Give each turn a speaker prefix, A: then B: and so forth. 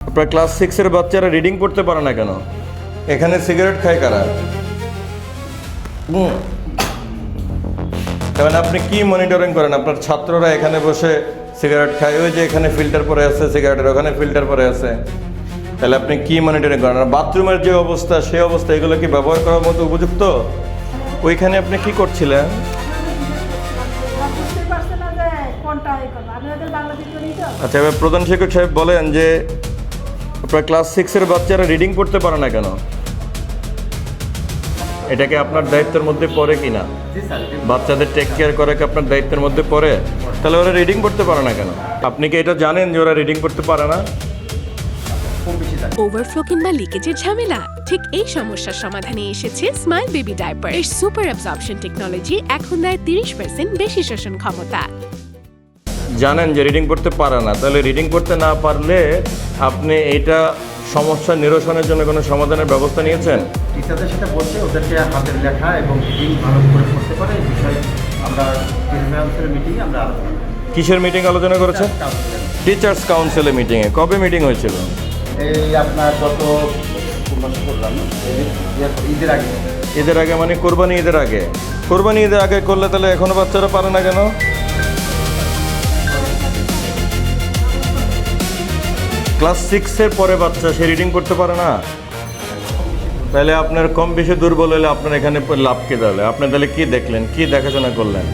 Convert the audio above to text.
A: আপনার ক্লাস 6 এর বাচ্চারা রিডিং পড়তে পারে না কেন? এখানে সিগারেট খায় কারা? কারণ আপনি কি মনিটরিং করেন? আপনার ছাত্ররা এখানে বসে সিগারেট খায়, ওই যে এখানে ফিল্টার পরে আছে সিগারেটের, ওখানে ফিল্টার পরে আছে, তাহলে আপনি কি মনিটরিং করেন? আর বাথরুমের যে অবস্থা, সেই অবস্থা, এগুলো কি ব্যবহার করার মতো উপযুক্ত? ওইখানে আপনি কি করছিলেন? আচ্ছা, এবার প্রধান শিক্ষক সাহেব বলেন যে আপনার ক্লাস 6 এর বাচ্চারা রিডিং পড়তে পারে না কেন? এটাকে আপনার দায়িত্বের মধ্যে পড়ে কি না? বাচ্চাদের টেক কেয়ার করা কি আপনার দায়িত্বের মধ্যে পড়ে? তাহলে ওরা রিডিং পড়তে পারে না কেন? আপনি কি এটা জানেন যে ওরা রিডিং পড়তে পারে না?
B: ওভারফ্লো কিংবা লিকেজের ঝামেলা? ঠিক এই সমস্যার সমাধানে এসেছে স্মাইল বেবি ডায়াপার। এর সুপার অ্যাবজর্পশন টেকনোলজি এখন দেয় 30% বেশি শোষণ ক্ষমতা।
A: জানেন যে রিডিং পড়তে পারে না, তাহলে রিডিং পড়তে না পারলে আপনি এটা সমস্যা নিরসনের জন্য কোনো সমাধানের ব্যবস্থা নিয়েছেন?
C: টিচারদের সাথে বসে ওদেরকে হাতের লেখা এবং রিডিং ভালো করে করতে পারে এই বিষয়ে আমরা প্রিন্সিপালসের মিটিংয়ে আমরা আলোচনা করি।
A: কিসের মিটিং আলোচনা করেছেন? টিচার্স কাউন্সিলের মিটিংয়ে। কবে মিটিং হয়েছিল?
C: এই আপনার গত মাসে করলাম, ঈদের আগে।
A: ঈদের আগে মানে কোরবানি ঈদের আগে? কোরবানি ঈদের আগে করলে তাহলে এখনো বাচ্চারা পারে না কেন? ক্লাস 6 এর পরে বাচ্চা সে রিডিং করতে পারে না? তাহলে আপনার কম বেশি দুর্বল হলে আপনার এখানে লাভ কি? তাহলে আপনি তাহলে কি দেখলেন, কি দেখাশোনা করলেন?